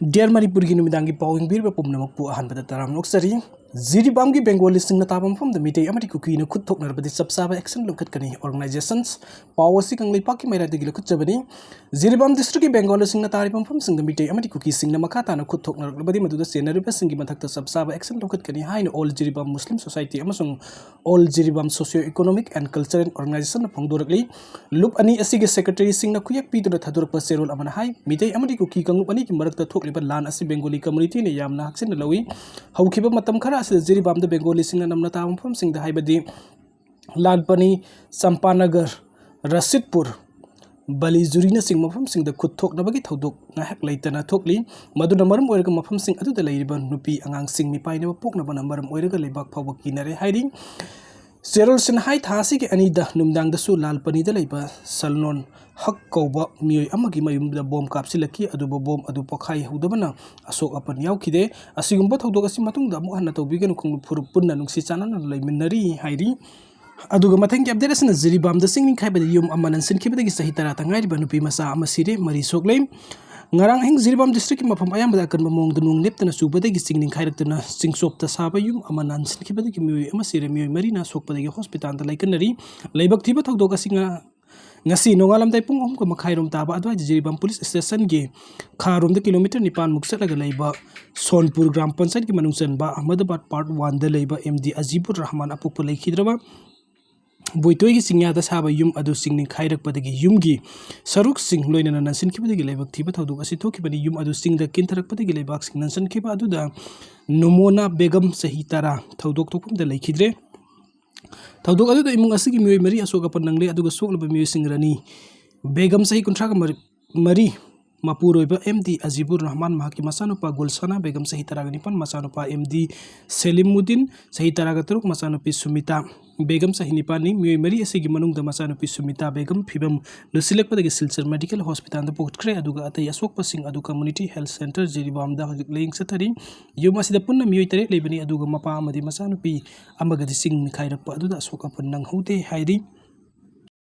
Dear Manipuri Numidangi Pawing Bir Pumnapu Hanbada Taram Luxury, Jiribamgi Bengali Sing the Tabam from the Meiteida Kuki no Kutok Narbadi Subsaba Action Lwkhtlagani organizations, Power Siking Lipaki Mera de Gilukutjabani, Jiribam District Bengali Sing the Taripam from Sing the Meiteida Kuki Sing the Makata no Kutok Narbadi Madu the Sena Singi Matakta Subsaba Action Lwkhtlagani High all Jiribam Muslim Society Amasung all Jiribam Socio-Economic and Cultural Organization Pongdoragli, Loop Ani Asig Secretary Sing the Kuyak P to the Tadur Perserol Amanahai, Meiteida Kuki Kangupani Marakta Tok Lan as Bengali community ne Yamna Haxin Lawi, how keep Matam Kara Jiribam the Bengali Sing and Namnatam from Sing the Haibadi Ladpani, Sampanagar, Rasitpur, Bali Zurina Sing Mafam Sing the Kutok Nabagi Todok, Nahak Laitana Tokli, Maduna Maram Oregon Mafam Sing Adu the Ladiban Nupi Angang Sing Mi Pine Poknaban Maram Oregon Lebak Pawaki hiding. Serol Sin Hai Tasik Anida Numdang the Su Lalpani the Leba, Salnon, Hak Koba, Mui Amagi Mayum the bomb capsulaki, Adubo bomb Adupokai Hudabana, Asok upon Yaukide, Asingumba Todogasimatung, the Mohanato Bigan Purpuna Nuxisana, Liminari, Heidi. Adugamatang Abderas and Ziribam, the singing Kabadium Aman and Sinkibadi Sahitara Tangai, Banupi Masa Amasiri, Marie Soglame. Ngarang hing Jiribam district mapam ayam badakan mamong dunung nip na subadagi singing character na sing sop ta saba yung amanan sinkibadagi miwi amasire miwi marina sok padagi hospital ta laikanari laibak tiba tagdo kasi ngasi no ngalam tay pung ko makhairom taba adwa Jiribam police station ge kharom de kilometer nipan muksa laga laiba Sonpur gram panchayat ki manungsan ba Ahmedabad part 1 da laiba MD Azibur Rahman apuk laikhidraba Boitoi Singya the Saba Yum Adu Singing Kairak Padagi Yumgi Saruk Sing Loin and Nansen Kibadi Lebak Tiba Tadu Asitoki Yum Adu Sing the Kintarak Padagi Lebak Sing Nansen Kiba Aduda Nomona Begum Sahitara Taudok Tokum the Lakidre Taudok Adu Imung Asiki Mary Asoka Panangle Aduga Sok of Musing Rani Begum Sahi Contraga Marie Mapuro MD Azibur Rahman Mahaki Masanopa Gulsana Begum Sahitaranipan Masanopa MD Selimuddin Sahitaragatruk Masanopi Sumita Begum Sahinipani Mary Asigi Manung the Masanopi Sumita Begum Pibam Lusilek the Silser Medical Hospital the Port Cre Aduga at Yasok Passing Adu Community Health Center Jiribam the Laying Satari you must the Puna Muitare Lebani Aduga Mapa Madi Masanopi Amagadi Sing Kaira Paduda Soka Panang Hote Heidi